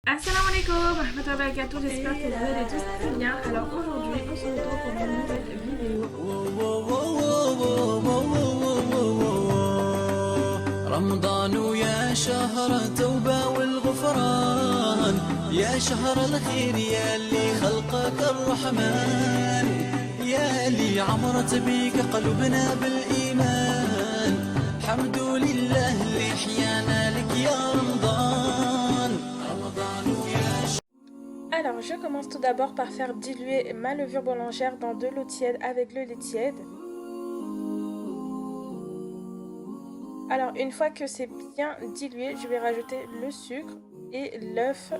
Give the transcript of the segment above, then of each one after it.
Assalamu alaikum, rahmatullahi wa barakatuh, j'espère que vous allez tous très bien. Alors aujourd'hui, on se retrouve pour une nouvelle vidéo. رمضان يا شهر التوبة والغفران يا شهر الخير يا اللي خلقك الرحمن يا اللي عمرت بيك قلوبنا بالإيمان الحمد لله اللي حيانا لك يا رمضان رمضان يا Alors je commence tout d'abord par faire diluer ma levure boulangère dans de l'eau tiède avec le lait tiède. Alors une fois que c'est bien dilué, je vais rajouter le sucre et l'œuf.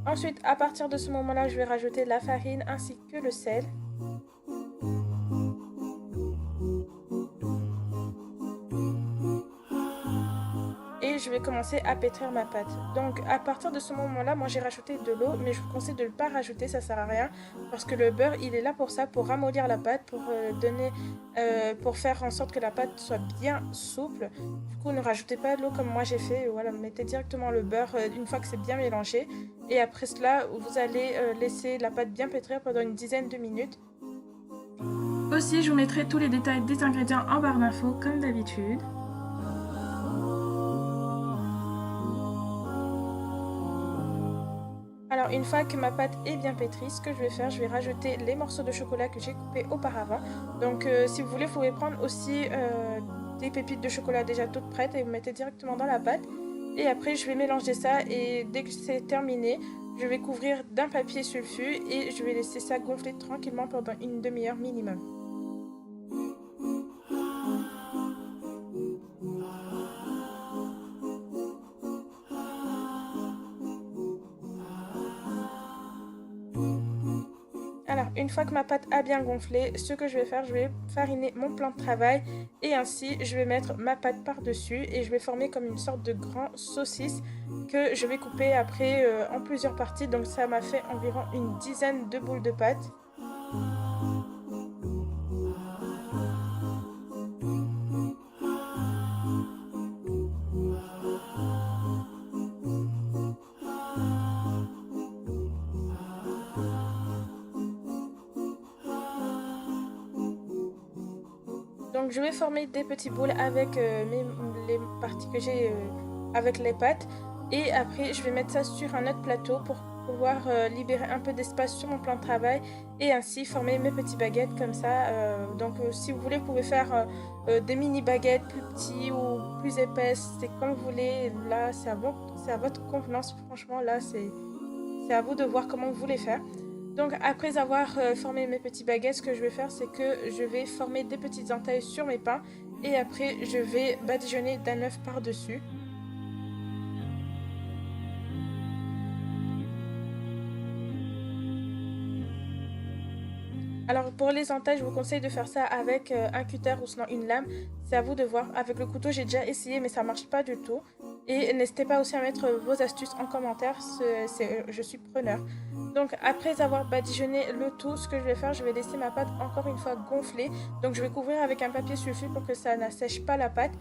Ensuite, à partir de ce moment-là, je vais rajouter la farine ainsi que le sel. Et je vais commencer à pétrir ma pâte. Donc à partir de ce moment-là, moi j'ai rajouté de l'eau, mais je vous conseille de ne pas rajouter, ça sert à rien, parce que le beurre il est là pour ça, pour ramollir la pâte, pour faire en sorte que la pâte soit bien souple. Du coup ne rajoutez pas de l'eau comme moi j'ai fait, voilà, mettez directement le beurre une fois que c'est bien mélangé. Et après cela, vous allez laisser la pâte bien pétrir pendant une dizaine de minutes. Aussi, je vous mettrai tous les détails des ingrédients en barre d'infos comme d'habitude. Alors une fois que ma pâte est bien pétrie, ce que je vais faire, je vais rajouter les morceaux de chocolat que j'ai coupés auparavant. Donc si vous voulez, vous pouvez prendre aussi des pépites de chocolat déjà toutes prêtes et vous mettez directement dans la pâte. Et après je vais mélanger ça et dès que c'est terminé, je vais couvrir d'un papier sulfu et je vais laisser ça gonfler tranquillement pendant une demi-heure minimum. Alors, une fois que ma pâte a bien gonflé, ce que je vais faire, je vais fariner mon plan de travail et ainsi je vais mettre ma pâte par-dessus et je vais former comme une sorte de grand saucisse que je vais couper après en plusieurs parties. Donc ça m'a fait environ une dizaine de boules de pâte. Donc je vais former des petits boules avec les parties que j'ai avec les pâtes. Et après je vais mettre ça sur un autre plateau pour pouvoir libérer un peu d'espace sur mon plan de travail. Et ainsi former mes petites baguettes comme ça. Donc si vous voulez, vous pouvez faire des mini baguettes plus petites ou plus épaisses. C'est comme vous voulez. Là c'est à votre convenance. Franchement là c'est à vous de voir comment vous voulez faire. Donc après avoir formé mes petites baguettes, ce que je vais faire, c'est que je vais former des petites entailles sur mes pains et après je vais badigeonner d'un œuf par-dessus. Alors pour les entailles, je vous conseille de faire ça avec un cutter ou sinon une lame. C'est à vous de voir. Avec le couteau, j'ai déjà essayé mais ça marche pas du tout. Et n'hésitez pas aussi à mettre vos astuces en commentaire, je suis preneur. Donc après avoir badigeonné le tout, ce que je vais faire, je vais laisser ma pâte encore une fois gonfler. Donc je vais couvrir avec un papier sulfu pour que ça n'assèche pas la pâte.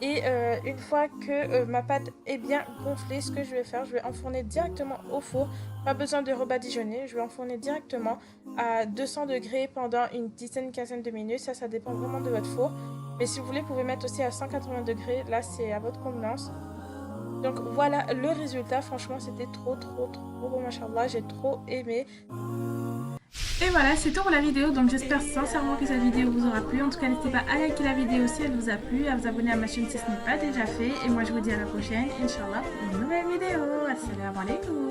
Et une fois que ma pâte est bien gonflée, ce que je vais faire, je vais enfourner directement au four. Pas besoin de rebadigeonner, je vais enfourner directement à 200 degrés pendant une dizaine, quinzaine de minutes. Ça dépend vraiment de votre four. Mais si vous voulez, vous pouvez mettre aussi à 180 degrés. Là, c'est à votre convenance. Donc voilà le résultat, franchement c'était trop beau, machallah, j'ai trop aimé. Et voilà, c'est tout pour la vidéo, donc j'espère sincèrement que cette vidéo vous aura plu. En tout cas, n'hésitez pas à liker la vidéo si elle vous a plu, à vous abonner à ma chaîne si ce n'est pas déjà fait. Et moi je vous dis à la prochaine, Inch'Allah, pour une nouvelle vidéo. Assalamu alaikum.